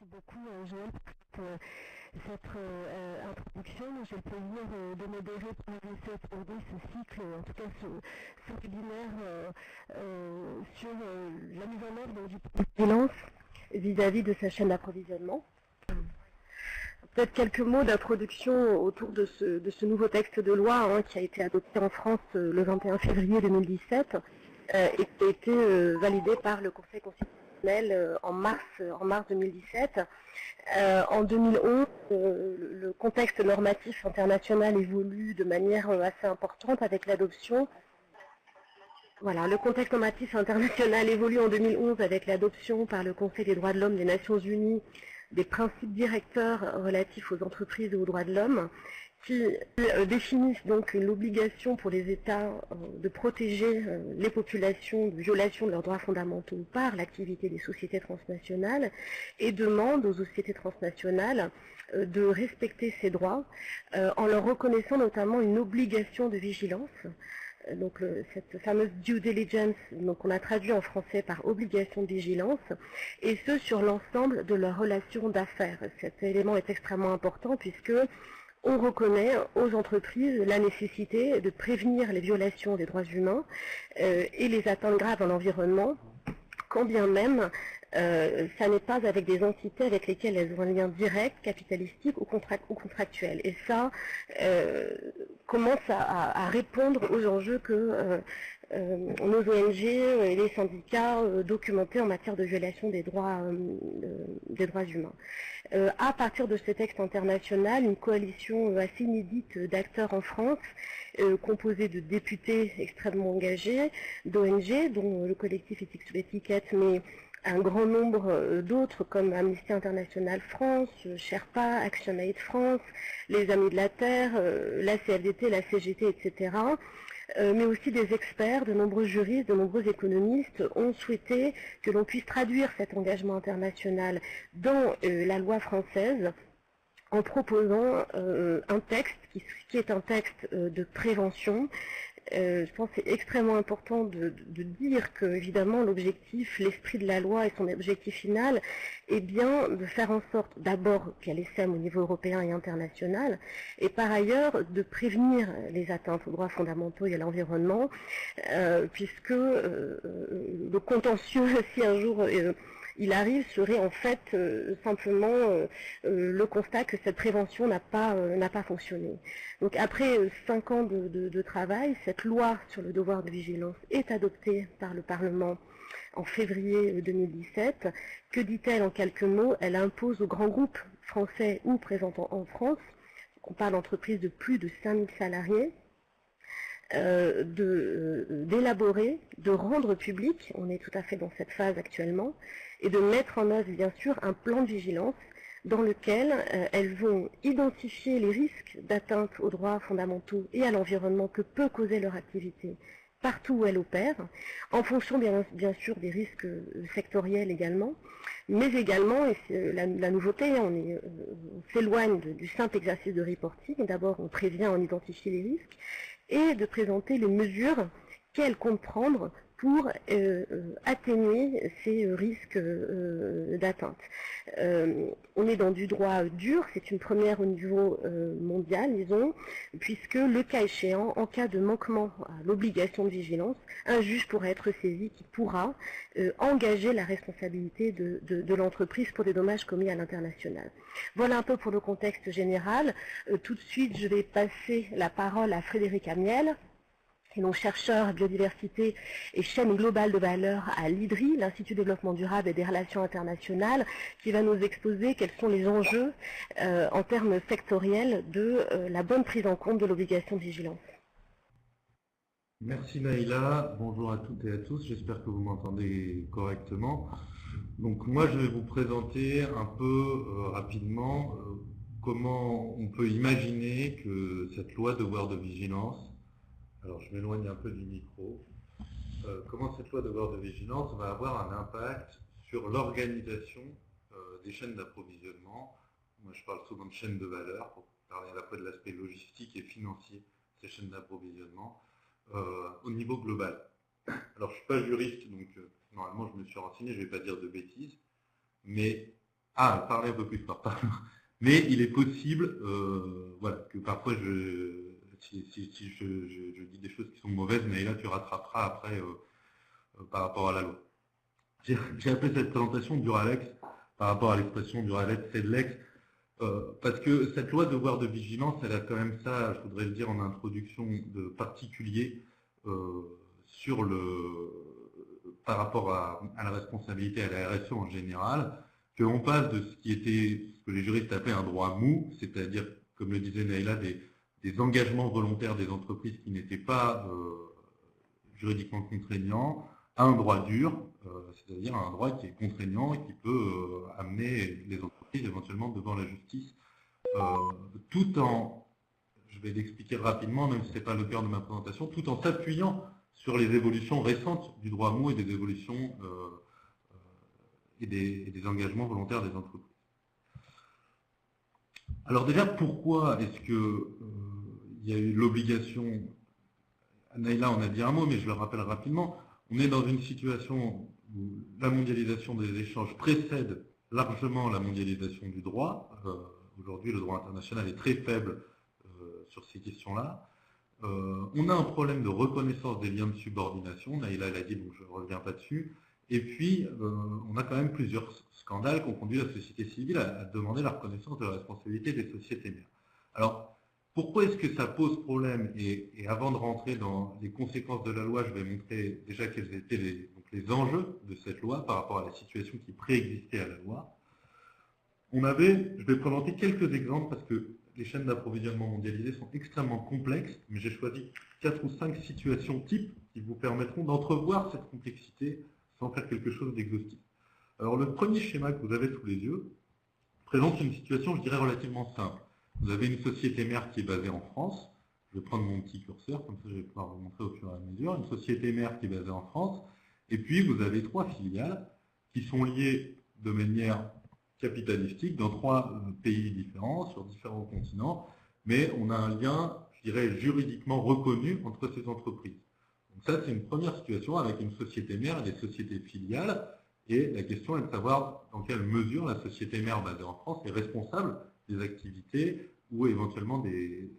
Merci beaucoup, Joël, pour cette introduction. J'ai le plaisir de modérer pour aujourd'hui ce cycle, en tout cas ce webinaire sur la mise en œuvre du plan de vigilance vis-à-vis de sa chaîne d'approvisionnement. Peut-être quelques mots d'introduction autour de ce nouveau texte de loi qui a été adopté en France le 21 février 2017 et qui a été validé par le Conseil constitutionnel en mars 2017. En 2011, le contexte normatif international évolue de manière assez importante avec l'adoption. Voilà, le contexte normatif international évolue en 2011 avec l'adoption par le Conseil des droits de l'homme des Nations Unies des principes directeurs relatifs aux entreprises et aux droits de l'homme qui définissent donc l'obligation pour les États de protéger les populations de violation de leurs droits fondamentaux par l'activité des sociétés transnationales et demandent aux sociétés transnationales de respecter ces droits en leur reconnaissant notamment une obligation de vigilance. Donc cette fameuse due diligence, donc on a traduit en français par obligation de vigilance, et ce sur l'ensemble de leurs relations d'affaires. Cet élément est extrêmement important puisque on reconnaît aux entreprises la nécessité de prévenir les violations des droits humains et les atteintes graves à l'environnement, quand bien même ça n'est pas avec des entités avec lesquelles elles ont un lien direct, capitalistique ou contractuel. Et ça commence à répondre aux enjeux que nos ONG et les syndicats documentaient en matière de violation des droits humains. À partir de ce texte international, une coalition assez inédite d'acteurs en France, composée de députés extrêmement engagés, d'ONG, dont le collectif Éthique sous l'étiquette, mais un grand nombre d'autres comme Amnesty International France, Sherpa, ActionAid France, les Amis de la Terre, la CFDT, la CGT, etc., mais aussi des experts, de nombreux juristes, de nombreux économistes ont souhaité que l'on puisse traduire cet engagement international dans la loi française en proposant un texte qui est un texte de prévention. Je pense que c'est extrêmement important de dire que, évidemment, l'objectif, l'esprit de la loi et son objectif final est bien de faire en sorte d'abord qu'elle essaime au niveau européen et international, et par ailleurs de prévenir les atteintes aux droits fondamentaux et à l'environnement, puisque le contentieux, si un jour il arrive, serait en fait simplement le constat que cette prévention n'a pas fonctionné. Donc après 5 ans de travail, cette loi sur le devoir de vigilance est adoptée par le Parlement en février 2017. Que dit-elle en quelques mots? Elle impose aux grands groupes français ou présents en France, on parle d'entreprises de plus de 5000 salariés, d'élaborer, de rendre public, on est tout à fait dans cette phase actuellement, et de mettre en œuvre bien sûr un plan de vigilance dans lequel elles vont identifier les risques d'atteinte aux droits fondamentaux et à l'environnement que peut causer leur activité partout où elle opère, en fonction bien sûr des risques sectoriels également, mais également, et c'est la nouveauté, on s'éloigne du simple exercice de reporting. D'abord on prévient, on identifie les risques, et de présenter les mesures qu'elle compte prendre pour atténuer ces risques d'atteinte. On est dans du droit dur, c'est une première au niveau mondial, disons, puisque le cas échéant, en cas de manquement à l'obligation de vigilance, un juge pourrait être saisi qui pourra engager la responsabilité de l'entreprise pour des dommages commis à l'international. Voilà un peu pour le contexte général. Tout de suite, je vais passer la parole à Frédéric Amiel, qui est donc chercheur à biodiversité et chaîne globale de valeur à l'IDRI, l'Institut de développement durable et des relations internationales, qui va nous exposer quels sont les enjeux en termes sectoriels de la bonne prise en compte de l'obligation de vigilance. Merci Naïla, bonjour à toutes et à tous, j'espère que vous m'entendez correctement. Donc moi je vais vous présenter un peu rapidement comment on peut imaginer que cette loi devoir de vigilance, alors je m'éloigne un peu du micro, comment cette loi devoir de vigilance va avoir un impact sur l'organisation des chaînes d'approvisionnement. Moi je parle souvent de chaînes de valeur pour parler à la fois de l'aspect logistique et financier de ces chaînes d'approvisionnement au niveau global. Alors je ne suis pas juriste, donc normalement je me suis renseigné, je ne vais pas dire de bêtises, mais Ah, parler un peu plus fort, pardon. Mais il est possible, voilà, que parfois si je dis des choses qui sont mauvaises, mais là tu rattraperas après par rapport à la loi. J'ai appelé cette présentation Duralex par rapport à l'expression Duralex, c'est de l'ex, parce que cette loi de devoir de vigilance, elle a quand même ça, je voudrais le dire en introduction, de particulier sur par rapport à la responsabilité à la RSE en général, qu'on passe de ce que les juristes appelaient un droit mou, c'est-à-dire, comme le disait Naïla, des engagements volontaires des entreprises qui n'étaient pas juridiquement contraignants, à un droit dur, c'est-à-dire un droit qui est contraignant et qui peut amener les entreprises éventuellement devant la justice, tout en, je vais l'expliquer rapidement, même si ce n'est pas le cœur de ma présentation, tout en s'appuyant sur les évolutions récentes du droit mou et des évolutions et des engagements volontaires des entreprises. Alors déjà, pourquoi est-ce que il y a eu l'obligation, Naïla en a dit un mot, mais je le rappelle rapidement, on est dans une situation où la mondialisation des échanges précède largement la mondialisation du droit. Aujourd'hui, le droit international est très faible sur ces questions-là. On a un problème de reconnaissance des liens de subordination, Naïla l'a dit, donc je ne reviens pas dessus. Et puis, on a quand même plusieurs scandales qui ont conduit la société civile à demander la reconnaissance de la responsabilité des sociétés mères. Alors, pourquoi est-ce que ça pose problème et avant de rentrer dans les conséquences de la loi, je vais montrer déjà quels étaient les enjeux de cette loi par rapport à la situation qui préexistait à la loi. Je vais présenter quelques exemples parce que les chaînes d'approvisionnement mondialisées sont extrêmement complexes, mais j'ai choisi 4 ou 5 situations types qui vous permettront d'entrevoir cette complexité sans faire quelque chose d'exhaustif. Alors le premier schéma que vous avez sous les yeux présente une situation, je dirais, relativement simple. Vous avez une société mère qui est basée en France. Je vais prendre mon petit curseur, comme ça je vais pouvoir vous montrer au fur et à mesure. Une société mère qui est basée en France. Et puis vous avez 3 filiales qui sont liées de manière capitalistique dans 3 pays différents, sur différents continents. Mais on a un lien, je dirais, juridiquement reconnu entre ces entreprises. Donc ça, c'est une première situation avec une société mère et des sociétés filiales. Et la question est de savoir dans quelle mesure la société mère basée en France est responsable des activités ou éventuellement des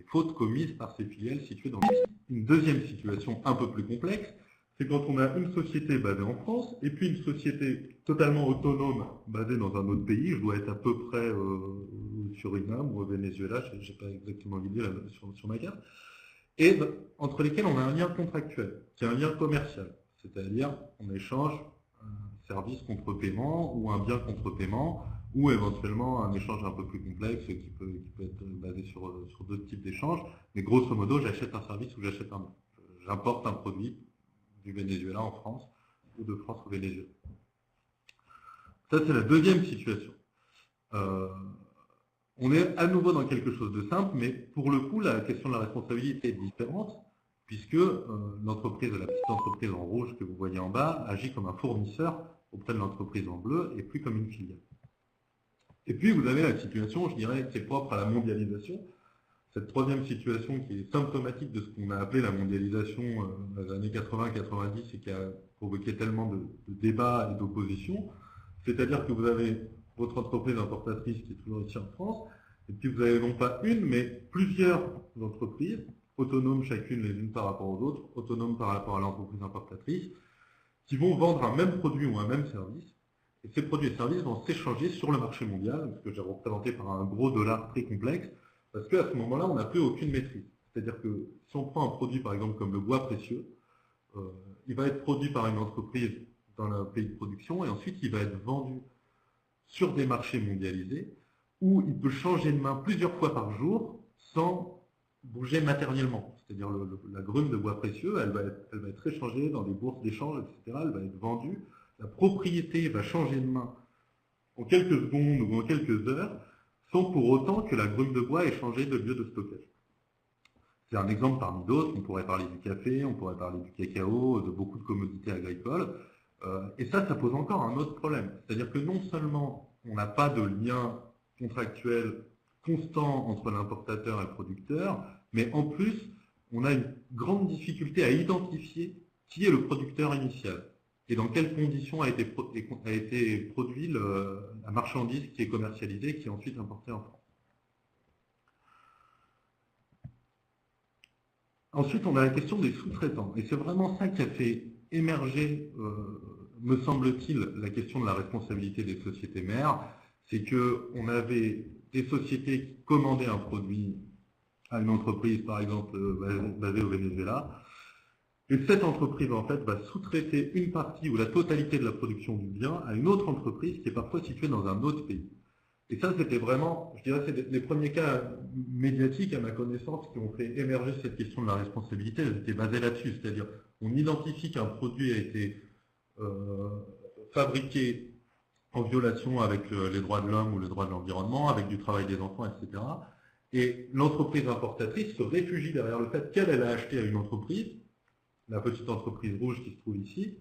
fautes commises par ces filiales situées dans le pays. Une deuxième situation un peu plus complexe, c'est quand on a une société basée en France et puis une société totalement autonome basée dans un autre pays. Je dois être à peu près au Suriname ou au Venezuela, je n'ai pas exactement l'idée sur ma carte. Et entre lesquels on a un lien contractuel, qui est un lien commercial. C'est-à-dire on échange un service contre paiement ou un bien contre paiement, ou éventuellement un échange un peu plus complexe qui peut être basé sur d'autres types d'échanges. Mais grosso modo, j'achète un service ou j'achète un bien. J'importe un produit du Venezuela en France ou de France au Venezuela. Ça, c'est la deuxième situation. On est à nouveau dans quelque chose de simple, mais pour le coup, la question de la responsabilité est différente, puisque l'entreprise, la petite entreprise en rouge que vous voyez en bas, agit comme un fournisseur auprès de l'entreprise en bleu et plus comme une filiale. Et puis vous avez la situation, je dirais, qui est propre à la mondialisation, cette troisième situation qui est symptomatique de ce qu'on a appelé la mondialisation dans les années 80-90 et qui a provoqué tellement de débats et d'opposition, c'est-à-dire que vous avez votre entreprise importatrice qui est toujours ici en France, et puis vous avez non pas une, mais plusieurs entreprises, autonomes chacune les unes par rapport aux autres, autonomes par rapport à l'entreprise importatrice, qui vont vendre un même produit ou un même service, et ces produits et services vont s'échanger sur le marché mondial, ce que j'ai représenté par un gros dollar très complexe, parce qu'à ce moment-là, on n'a plus aucune maîtrise. C'est-à-dire que si on prend un produit, par exemple, comme le bois précieux, il va être produit par une entreprise dans le pays de production, et ensuite il va être vendu sur des marchés mondialisés, où il peut changer de main plusieurs fois par jour sans bouger matériellement. C'est-à-dire la grume de bois précieux, elle va être échangée dans des bourses d'échange, etc. Elle va être vendue. La propriété va changer de main en quelques secondes ou en quelques heures, sans pour autant que la grume de bois ait changé de lieu de stockage. C'est un exemple parmi d'autres. On pourrait parler du café, on pourrait parler du cacao, de beaucoup de commodités agricoles. Et ça pose encore un autre problème. C'est-à-dire que non seulement on n'a pas de lien contractuel constant entre l'importateur et le producteur, mais en plus, on a une grande difficulté à identifier qui est le producteur initial. et dans quelles conditions a été produit la marchandise qui est commercialisée et qui est ensuite importée en France. Ensuite, on a la question des sous-traitants. Et c'est vraiment ça qui a fait émerger, me semble-t-il, la question de la responsabilité des sociétés mères. C'est qu'on avait des sociétés qui commandaient un produit à une entreprise, par exemple, basée au Venezuela. Et cette entreprise, en fait, va sous-traiter une partie ou la totalité de la production du bien à une autre entreprise qui est parfois située dans un autre pays. Et ça, c'était vraiment, je dirais, c'est les premiers cas médiatiques, à ma connaissance, qui ont fait émerger cette question de la responsabilité. Elles étaient basées là-dessus, c'est-à-dire on identifie qu'un produit a été fabriqué en violation avec les droits de l'homme ou les droits de l'environnement, avec du travail des enfants, etc. Et l'entreprise importatrice se réfugie derrière le fait qu'elle a acheté à une entreprise, la petite entreprise rouge qui se trouve ici,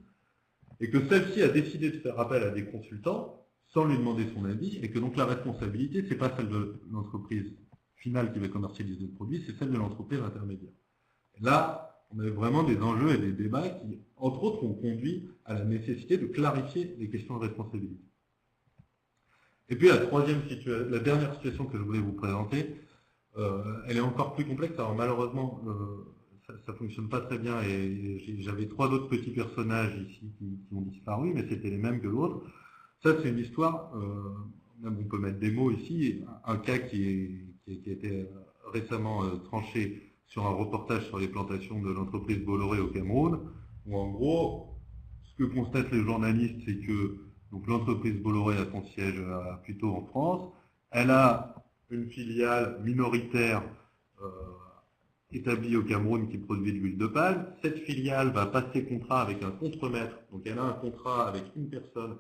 et que celle-ci a décidé de faire appel à des consultants sans lui demander son avis, et que donc la responsabilité, c'est pas celle de l'entreprise finale qui va commercialiser le produit, c'est celle de l'entreprise intermédiaire. Et là, on a vraiment des enjeux et des débats qui, entre autres, ont conduit à la nécessité de clarifier les questions de responsabilité. Et puis la dernière situation que je voulais vous présenter, elle est encore plus complexe. Alors malheureusement, ça fonctionne pas très bien, et j'avais 3 autres petits personnages ici qui ont disparu, mais c'était les mêmes que l'autre. Ça, c'est une histoire, même on peut mettre des mots ici, un cas qui a été récemment tranché sur un reportage sur les plantations de l'entreprise Bolloré au Cameroun, où en gros, ce que constatent les journalistes, c'est que l'entreprise Bolloré a son siège plutôt en France, elle a une filiale minoritaire établie au Cameroun qui produit de l'huile de palme. Cette filiale va passer contrat avec un contremaître, donc elle a un contrat avec une personne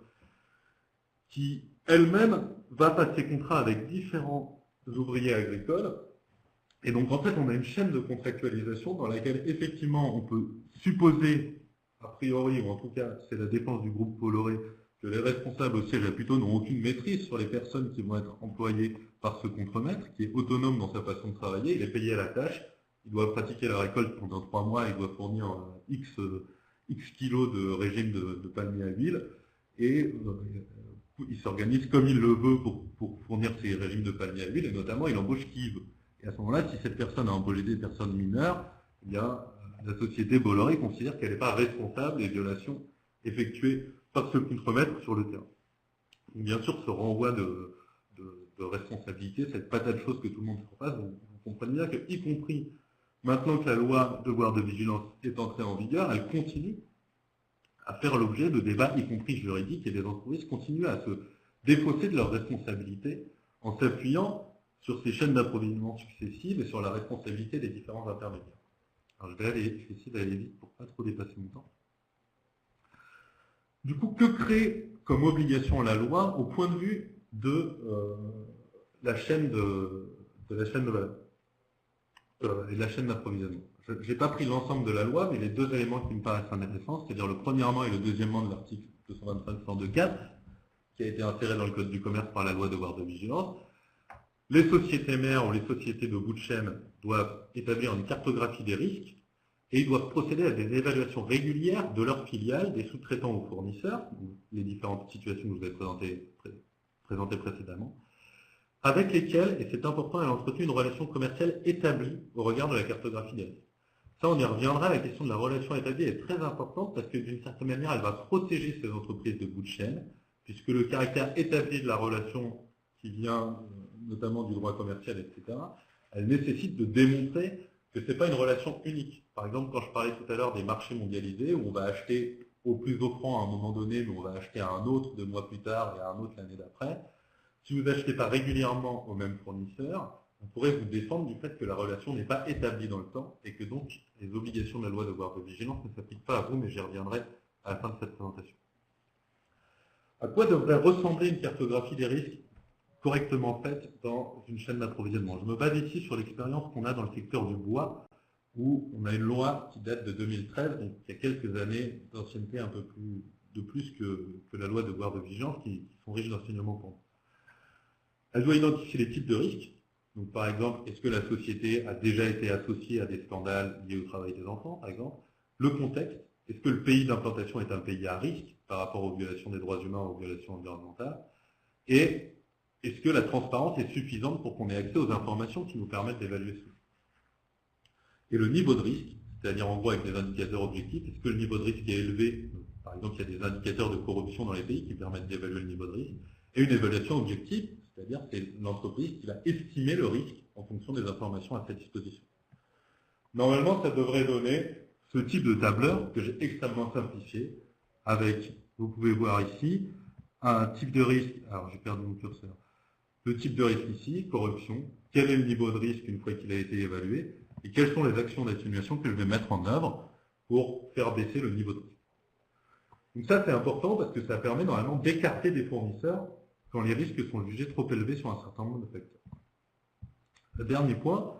qui elle-même va passer contrat avec différents ouvriers agricoles. Et donc en fait, on a une chaîne de contractualisation dans laquelle effectivement on peut supposer, a priori, ou en tout cas c'est la défense du groupe Bolloré, que les responsables au siège plutôt n'ont aucune maîtrise sur les personnes qui vont être employées par ce contremaître, qui est autonome dans sa façon de travailler, il est payé à la tâche, il doit pratiquer la récolte pendant 3 mois, il doit fournir X kilos de régime de palmier à huile, et il s'organise comme il le veut pour fournir ces régimes de palmier à huile, et notamment il embauche qui il veut. Et à ce moment-là, si cette personne a embauché des personnes mineures, eh bien, la société Bolloré considère qu'elle n'est pas responsable des violations effectuées par ce contremaître sur le terrain. Donc, bien sûr, ce renvoi de responsabilité, cette patate chaude que tout le monde se repasse, vous comprenez bien que, y compris maintenant que la loi devoir de vigilance est entrée en vigueur, elle continue à faire l'objet de débats, y compris juridiques, et les entreprises continuent à se défausser de leurs responsabilités en s'appuyant sur ces chaînes d'approvisionnement successives et sur la responsabilité des différents intermédiaires. Alors je vais essayer d'aller vite pour ne pas trop dépasser mon temps. Du coup, que crée comme obligation la loi au point de vue de la chaîne de valeur et de la chaîne d'approvisionnement? Je n'ai pas pris l'ensemble de la loi, mais les 2 éléments qui me paraissent intéressants, c'est-à-dire le premièrement et le deuxièmement de l'article 225-102-4, qui a été inséré dans le Code du commerce par la loi devoir de vigilance. Les sociétés mères ou les sociétés de bout de chaîne doivent établir une cartographie des risques et ils doivent procéder à des évaluations régulières de leurs filiales, des sous-traitants ou fournisseurs, les différentes situations que je vous ai présentées précédemment, avec lesquelles, et c'est important, elle entretient une relation commerciale établie au regard de la cartographie des risques. Ça, on y reviendra, la question de la relation établie est très importante parce que d'une certaine manière, elle va protéger ces entreprises de bout de chaîne, puisque le caractère établi de la relation qui vient notamment du droit commercial, etc., elle nécessite de démontrer que ce n'est pas une relation unique. Par exemple, quand je parlais tout à l'heure des marchés mondialisés, où on va acheter au plus offrant à un moment donné, mais on va acheter à un autre 2 mois plus tard et à un autre l'année d'après, si vous n'achetez pas régulièrement au même fournisseur, on pourrait vous défendre du fait que la relation n'est pas établie dans le temps et que donc les obligations de la loi de devoir de vigilance ne s'appliquent pas à vous, mais j'y reviendrai à la fin de cette présentation. À quoi devrait ressembler une cartographie des risques correctement faite dans une chaîne d'approvisionnement? Je me base ici sur l'expérience qu'on a dans le secteur du bois, où on a une loi qui date de 2013, donc il y a quelques années d'ancienneté un peu plus que la loi de devoir de vigilance, qui sont riches d'enseignements pour nous. Elle doit identifier les types de risques. Donc, par exemple, est-ce que la société a déjà été associée à des scandales liés au travail des enfants, par exemple? Le contexte, est-ce que le pays d'implantation est un pays à risque par rapport aux violations des droits humains ou aux violations environnementales, et est-ce que la transparence est suffisante pour qu'on ait accès aux informations qui nous permettent d'évaluer cela. Et le niveau de risque, c'est-à-dire en gros avec des indicateurs objectifs, est-ce que le niveau de risque est élevé? Par exemple, il y a des indicateurs de corruption dans les pays qui permettent d'évaluer le niveau de risque. Et une évaluation objective, c'est-à-dire c'est l'entreprise qui va estimer le risque en fonction des informations à sa disposition. Normalement, ça devrait donner ce type de tableur que j'ai extrêmement simplifié avec, vous pouvez voir ici, un type de risque, alors j'ai perdu mon curseur, le type de risque ici, corruption, quel est le niveau de risque une fois qu'il a été évalué, et quelles sont les actions d'atténuation que je vais mettre en œuvre pour faire baisser le niveau de risque. Donc ça c'est important parce que ça permet normalement d'écarter des fournisseurs quand les risques sont jugés trop élevés sur un certain nombre de facteurs. Le dernier point,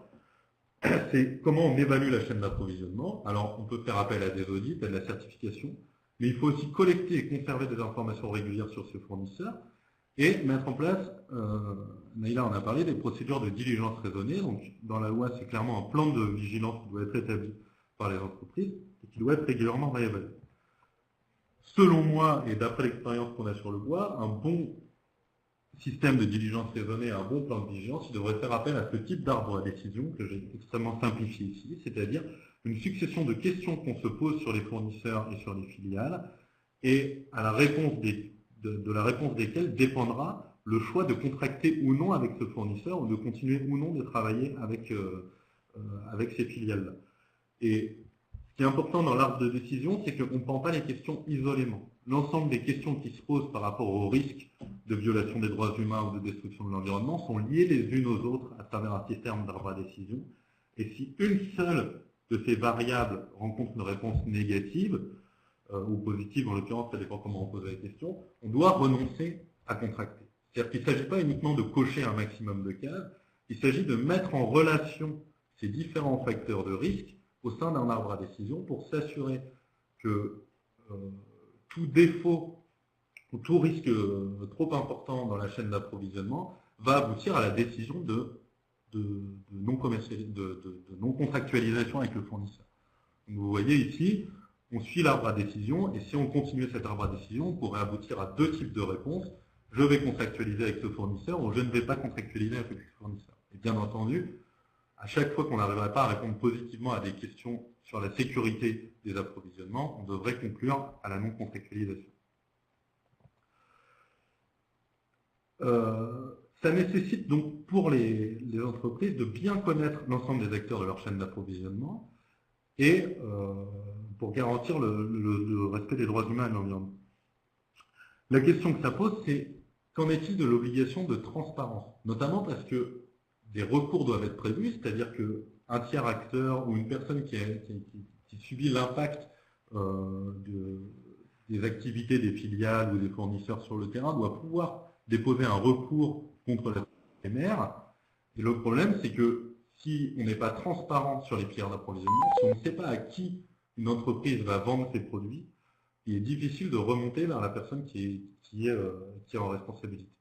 c'est comment on évalue la chaîne d'approvisionnement. Alors on peut faire appel à des audits, à de la certification, mais il faut aussi collecter et conserver des informations régulières sur ces fournisseurs et mettre en place, Naïla en a parlé, des procédures de diligence raisonnée. Donc dans la loi, c'est clairement un plan de vigilance qui doit être établi par les entreprises et qui doit être régulièrement réévalué. Selon moi, et d'après l'expérience qu'on a sur le bois, un bon système de diligence raisonnée, un bon plan de vigilance, il devrait faire appel à ce type d'arbre à décision que j'ai extrêmement simplifié ici, c'est-à-dire une succession de questions qu'on se pose sur les fournisseurs et sur les filiales, et à la réponse de la réponse desquelles dépendra le choix de contracter ou non avec ce fournisseur, ou de continuer ou non de travailler avec ces filiales-là. Et ce qui est important dans l'arbre de décision, c'est qu'on ne prend pas les questions isolément. L'ensemble des questions qui se posent par rapport au risque de violation des droits humains ou de destruction de l'environnement sont liées les unes aux autres à travers un système d'arbre à décision. Et si une seule de ces variables rencontre une réponse négative, ou positive en l'occurrence, ça dépend comment on pose la question, on doit renoncer à contracter. C'est-à-dire qu'il ne s'agit pas uniquement de cocher un maximum de cases, il s'agit de mettre en relation ces différents facteurs de risque au sein d'un arbre à décision pour s'assurer que tout défaut ou tout risque trop important dans la chaîne d'approvisionnement va aboutir à la décision de non-contractualisation avec le fournisseur. Donc vous voyez ici, on suit l'arbre à décision, et si on continue cet arbre à décision, on pourrait aboutir à deux types de réponses. Je vais contractualiser avec ce fournisseur ou je ne vais pas contractualiser avec ce fournisseur. Et bien entendu, à chaque fois qu'on n'arriverait pas à répondre positivement à des questions sur la sécurité des approvisionnements, on devrait conclure à la non-contractualisation. Ça nécessite donc pour les entreprises de bien connaître l'ensemble des acteurs de leur chaîne d'approvisionnement et pour garantir le respect des droits humains et de l'environnement. La question que ça pose, c'est qu'en est-il de l'obligation de transparence? Notamment parce que des recours doivent être prévus, c'est-à-dire qu'un tiers acteur ou une personne qui subit l'impact des activités des filiales ou des fournisseurs sur le terrain doit pouvoir déposer un recours contre la CMR. Et le problème, c'est que si on n'est pas transparent sur les filières d'approvisionnement, si on ne sait pas à qui une entreprise va vendre ses produits, il est difficile de remonter vers la personne qui est en responsabilité.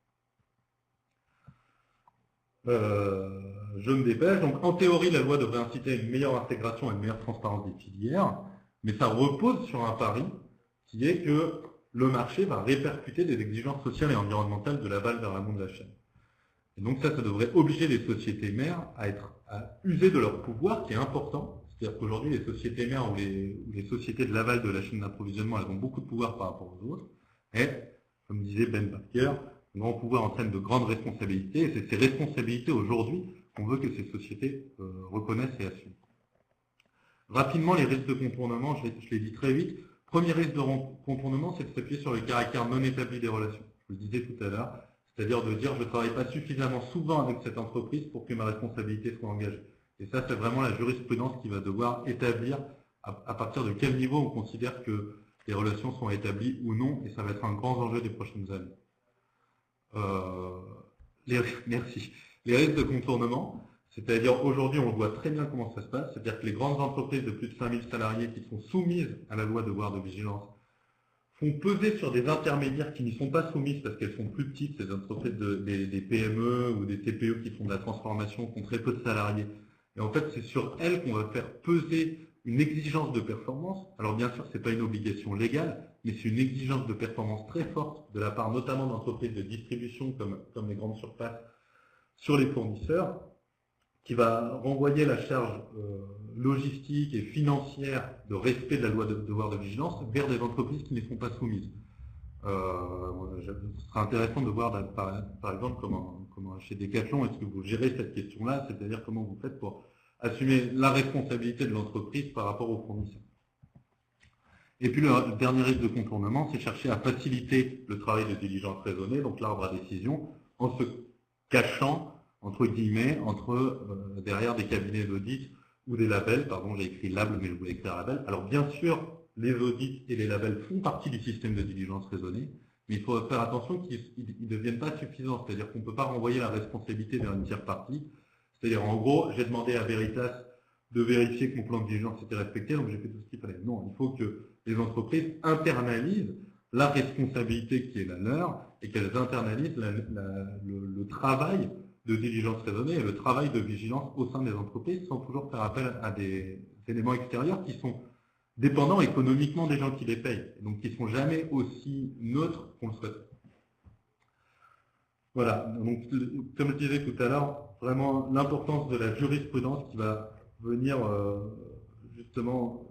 Je me dépêche. Donc, en théorie, la loi devrait inciter à une meilleure intégration et une meilleure transparence des filières, mais ça repose sur un pari qui est que le marché va répercuter des exigences sociales et environnementales de l'aval vers l'amont de la chaîne. Et donc ça devrait obliger les sociétés mères à user de leur pouvoir, qui est important. C'est-à-dire qu'aujourd'hui, les sociétés mères ou les sociétés de l'aval de la chaîne d'approvisionnement, elles ont beaucoup de pouvoir par rapport aux autres. Et, comme disait Ben Parker, le grand pouvoir entraîne de grandes responsabilités, et c'est ces responsabilités aujourd'hui qu'on veut que ces sociétés reconnaissent et assument. Rapidement, les risques de contournement, je l'ai dit très vite. Premier risque de contournement, c'est de s'appuyer sur le caractère non établi des relations. Je le disais tout à l'heure, c'est-à-dire de dire je ne travaille pas suffisamment souvent avec cette entreprise pour que ma responsabilité soit engagée. Et ça, c'est vraiment la jurisprudence qui va devoir établir à partir de quel niveau on considère que les relations sont établies ou non, et ça va être un grand enjeu des prochaines années. Merci. Les risques de contournement, c'est-à-dire aujourd'hui on voit très bien comment ça se passe, c'est-à-dire que les grandes entreprises de plus de 5000 salariés qui sont soumises à la loi devoir de vigilance font peser sur des intermédiaires qui n'y sont pas soumises parce qu'elles sont plus petites, ces entreprises des PME ou des TPE qui font de la transformation, qui ont très peu de salariés. Et en fait, c'est sur elles qu'on va faire peser une exigence de performance. Alors bien sûr, ce n'est pas une obligation légale, mais c'est une exigence de performance très forte de la part notamment d'entreprises de distribution comme les grandes surfaces sur les fournisseurs, qui va renvoyer la charge logistique et financière de respect de la loi de devoir de vigilance vers des entreprises qui n'y sont pas soumises. Ce sera intéressant de voir par exemple comment chez Decathlon est-ce que vous gérez cette question-là, c'est-à-dire comment vous faites pour assumer la responsabilité de l'entreprise par rapport aux fournisseurs. Et puis le dernier risque de contournement, c'est chercher à faciliter le travail de diligence raisonnée, donc l'arbre à décision, en se cachant, entre guillemets, derrière des cabinets d'audit ou des labels. Pardon, j'ai écrit label, mais je voulais écrire label. Alors bien sûr, les audits et les labels font partie du système de diligence raisonnée, mais il faut faire attention qu'ils ne deviennent pas suffisants. C'est-à-dire qu'on ne peut pas renvoyer la responsabilité vers une tierce partie. C'est-à-dire, en gros, j'ai demandé à Veritas de vérifier que mon plan de diligence était respecté, donc j'ai fait tout ce qu'il fallait. Non, il faut que les entreprises internalisent la responsabilité qui est la leur et qu'elles internalisent le travail de diligence raisonnée et le travail de vigilance au sein des entreprises sans toujours faire appel à des éléments extérieurs qui sont dépendants économiquement des gens qui les payent, donc qui ne sont jamais aussi neutres qu'on le souhaite. Voilà, donc comme je disais tout à l'heure, vraiment l'importance de la jurisprudence qui va venir justement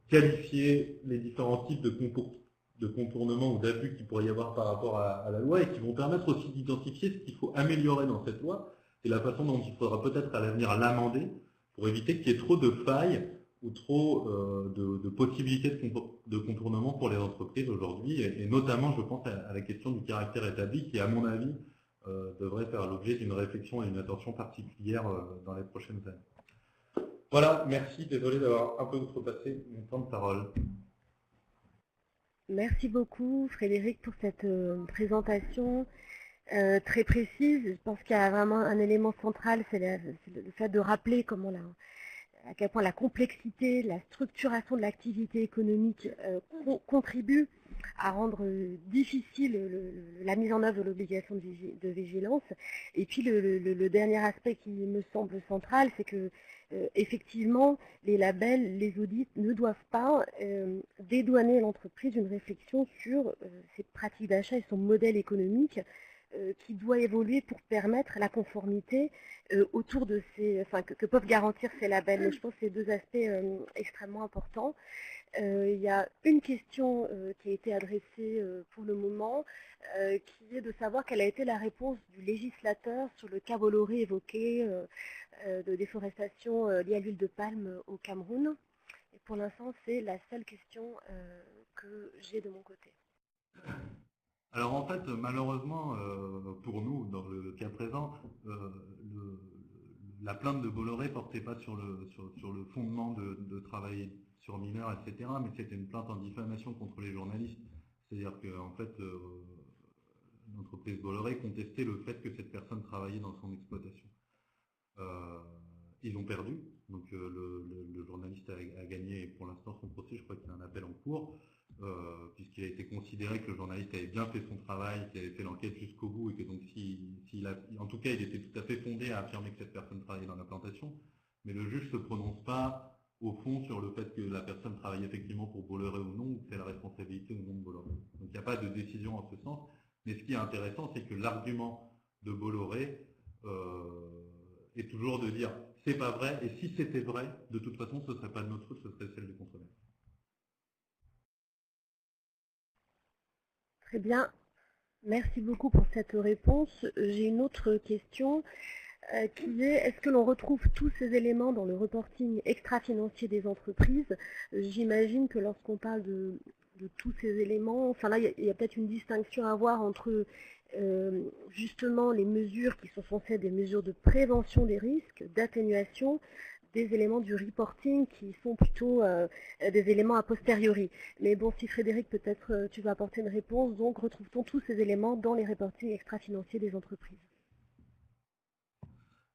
qualifier les différents types de contournements ou d'abus qu'il pourrait y avoir par rapport à la loi et qui vont permettre aussi d'identifier ce qu'il faut améliorer dans cette loi et la façon dont il faudra peut-être à l'avenir l'amender pour éviter qu'il y ait trop de failles ou trop de possibilités de contournement pour les entreprises aujourd'hui et notamment je pense à la question du caractère établi qui à mon avis devrait faire l'objet d'une réflexion et d'une attention particulière dans les prochaines années. Voilà, merci, désolé d'avoir un peu outrepassé mon temps de parole. Merci beaucoup Frédéric pour cette présentation très précise. Je pense qu'il y a vraiment un élément central, c'est le fait de rappeler à quel point la complexité, la structuration de l'activité économique contribue à rendre difficile la mise en œuvre de l'obligation de vigilance. Et puis le dernier aspect qui me semble central, c'est que effectivement, les labels, les audits ne doivent pas dédouaner l'entreprise d'une réflexion sur ses pratiques d'achat et son modèle économique qui doit évoluer pour permettre la conformité autour de que peuvent garantir ces labels. Mais je pense que c'est deux aspects extrêmement importants. Il y a une question qui a été adressée pour le moment, qui est de savoir quelle a été la réponse du législateur sur le cas Bolloré évoqué de déforestation liée à l'huile de palme au Cameroun. Et pour l'instant, c'est la seule question que j'ai de mon côté. Alors en fait, malheureusement, pour nous, dans le cas présent, la plainte de Bolloré portait pas sur le fondement de travail sur mineurs, etc., mais c'était une plainte en diffamation contre les journalistes. C'est-à-dire qu'en fait, l'entreprise Bolloré contestait le fait que cette personne travaillait dans son exploitation. Ils ont perdu, donc le journaliste a gagné pour l'instant son procès, je crois qu'il y a un appel en cours, puisqu'il a été considéré que le journaliste avait bien fait son travail, qu'il avait fait l'enquête jusqu'au bout, et que donc en tout cas il était tout à fait fondé à affirmer que cette personne travaillait dans la plantation, mais le juge ne se prononce pas au fond sur le fait que la personne travaille effectivement pour Bolloré ou non, ou que c'est la responsabilité ou non de Bolloré. Donc il n'y a pas de décision en ce sens, mais ce qui est intéressant, c'est que l'argument de Bolloré est toujours de dire c'est pas vrai, et si c'était vrai, de toute façon ce ne serait pas de notre faute, ce serait celle du contremaître. Très bien, merci beaucoup pour cette réponse. J'ai une autre question qui est, est-ce que l'on retrouve tous ces éléments dans le reporting extra-financier des entreprises? J'imagine que lorsqu'on parle de tous ces éléments, enfin là il y a peut-être une distinction à avoir entre justement les mesures qui sont censées être des mesures de prévention des risques, d'atténuation, des éléments du reporting qui sont plutôt des éléments a posteriori. Mais bon, si Frédéric, peut-être tu vas apporter une réponse, donc retrouve-t-on tous ces éléments dans les reportings extra-financiers des entreprises?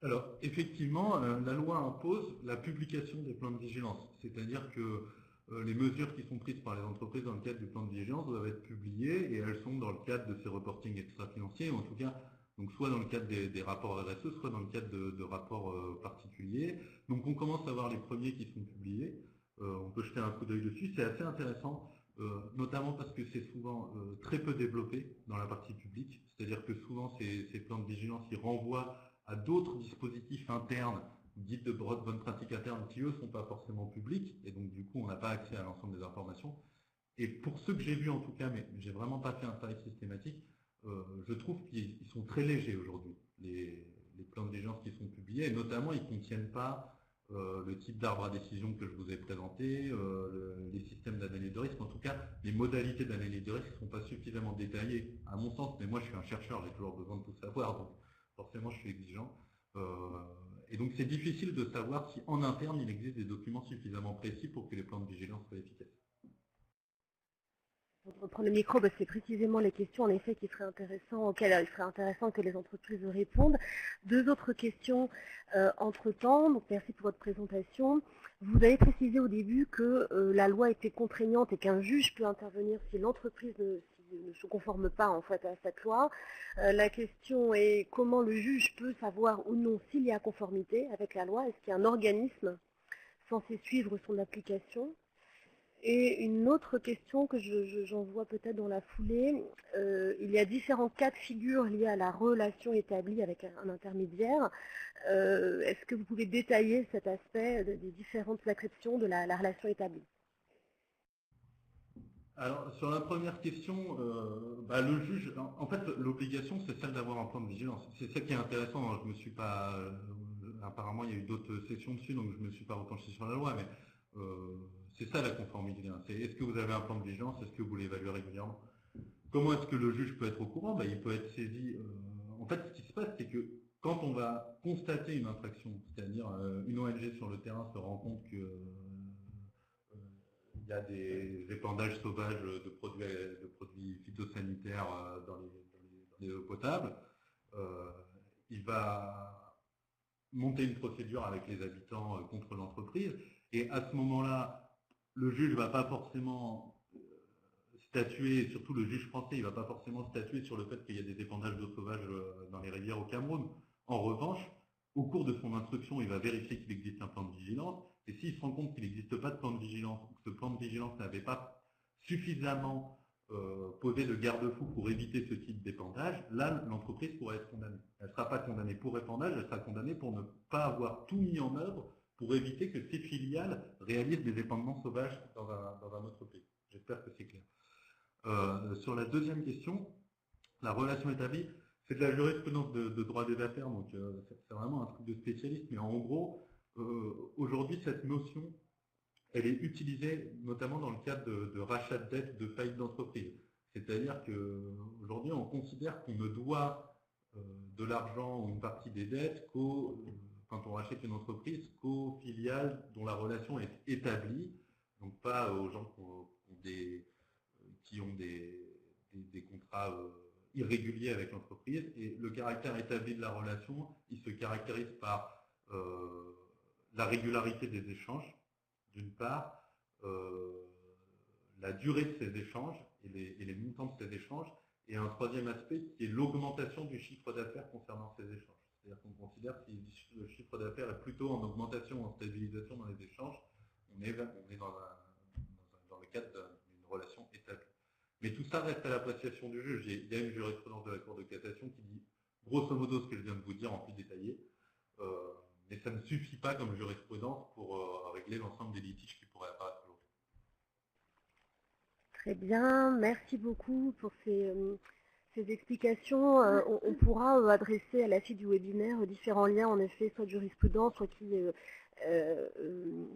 Alors, effectivement, la loi impose la publication des plans de vigilance, c'est-à-dire que les mesures qui sont prises par les entreprises dans le cadre du plan de vigilance doivent être publiées et elles sont dans le cadre de ces reportings extra-financiers, en tout cas, donc soit dans le cadre des rapports RSE, soit dans le cadre de rapports particuliers. Donc on commence à voir les premiers qui sont publiés. on peut jeter un coup d'œil dessus. C'est assez intéressant, notamment parce que c'est souvent très peu développé dans la partie publique. C'est-à-dire que souvent, ces plans de vigilance, ils renvoient à d'autres dispositifs internes, guides de bonne pratique interne, qui eux ne sont pas forcément publics, et donc du coup, on n'a pas accès à l'ensemble des informations. Et pour ceux que j'ai vus en tout cas, mais j'ai vraiment pas fait un travail systématique, je trouve qu'ils sont très légers aujourd'hui, les plans de vigilance qui sont publiés, et notamment ils ne contiennent pas le type d'arbre à décision que je vous ai présenté, les systèmes d'analyse de risque, en tout cas les modalités d'analyse de risque ne sont pas suffisamment détaillées, à mon sens, mais moi je suis un chercheur, j'ai toujours besoin de tout savoir, donc forcément je suis exigeant. Et donc c'est difficile de savoir si en interne il existe des documents suffisamment précis pour que les plans de vigilance soient efficaces. Pour reprendre le micro, c'est précisément les questions en effet auxquelles il serait intéressant que les entreprises répondent. Deux autres questions entre-temps, donc merci pour votre présentation. Vous avez précisé au début que la loi était contraignante et qu'un juge peut intervenir si l'entreprise ne se conforme pas en fait à cette loi. La question est comment le juge peut savoir ou non s'il y a conformité avec la loi. Est-ce qu'il y a un organisme censé suivre son application ? Et une autre question que j'en vois peut-être dans la foulée, il y a différents cas de figure liés à la relation établie avec un intermédiaire. Est-ce que vous pouvez détailler cet aspect des différentes acceptions de la relation établie? Alors, sur la première question, le juge, en fait, l'obligation, c'est celle d'avoir un plan de vigilance. C'est ça qui est intéressant. Je me suis pas, apparemment, il y a eu d'autres sessions dessus, donc je ne me suis pas repenché sur la loi, mais c'est ça la conformité. C'est est-ce que vous avez un plan de vigilance, est-ce que vous l'évaluez régulièrement? Comment est-ce que le juge peut être au courant? Il peut être saisi. En fait, ce qui se passe, c'est que quand on va constater une infraction, c'est-à-dire une ONG sur le terrain se rend compte que il y a des épandages sauvages de produits phytosanitaires dans les eaux potables, il va monter une procédure avec les habitants contre l'entreprise, et à ce moment-là, le juge ne va pas forcément statuer, surtout le juge français, il ne va pas forcément statuer sur le fait qu'il y a des épandages d'eau sauvage dans les rivières au Cameroun. En revanche, au cours de son instruction, il va vérifier qu'il existe un plan de vigilance, et s'il se rend compte qu'il n'existe pas de plan de vigilance, ou que ce plan de vigilance n'avait pas suffisamment posé de garde-fous pour éviter ce type d'épandage, là, l'entreprise pourrait être condamnée. Elle ne sera pas condamnée pour épandage, elle sera condamnée pour ne pas avoir tout mis en œuvre pour éviter que ses filiales réalisent des épandements sauvages dans un autre pays. J'espère que c'est clair. Sur la deuxième question, la relation établie, c'est de la jurisprudence de droit des affaires, donc c'est vraiment un truc de spécialiste, mais en gros, aujourd'hui, cette notion, elle est utilisée notamment dans le cadre de rachat de dettes, de faillite d'entreprise. C'est-à-dire qu'aujourd'hui, on considère qu'on ne doit de l'argent ou une partie des dettes quand on rachète une entreprise, qu'aux filiales dont la relation est établie, donc pas aux gens qui ont des contrats irréguliers avec l'entreprise. Et le caractère établi de la relation, il se caractérise par la régularité des échanges, d'une part, la durée de ces échanges et les montants de ces échanges, et un troisième aspect qui est l'augmentation du chiffre d'affaires concernant ces échanges. C'est-à-dire qu'on considère que si le chiffre d'affaires est plutôt en augmentation, en stabilisation dans les échanges, on est dans le cadre d'une relation établie. Mais tout ça reste à l'appréciation du juge. Il y a une jurisprudence de la Cour de cassation qui dit grosso modo ce que je viens de vous dire en plus détaillé, mais ça ne suffit pas comme jurisprudence pour régler l'ensemble des litiges qui pourraient apparaître aujourd'hui. Très bien, merci beaucoup pour ces explications. On pourra adresser à la suite du webinaire différents liens, en effet, soit de jurisprudence, soit qui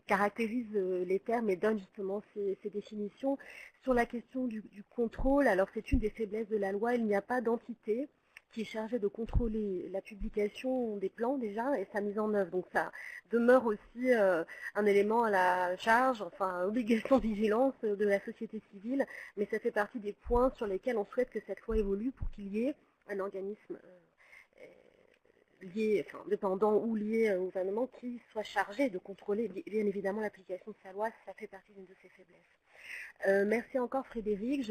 caractérisent les termes et donnent justement ces définitions. Sur la question du contrôle, alors c'est une des faiblesses de la loi, il n'y a pas d'entité qui est chargée de contrôler la publication des plans déjà et sa mise en œuvre. Donc ça demeure aussi un élément à la charge, enfin obligation de vigilance de la société civile, mais ça fait partie des points sur lesquels on souhaite que cette loi évolue pour qu'il y ait un organisme lié, enfin, dépendant ou lié au gouvernement qui soit chargé de contrôler bien évidemment l'application de sa loi. Ça fait partie d'une de ses faiblesses. Merci encore Frédéric.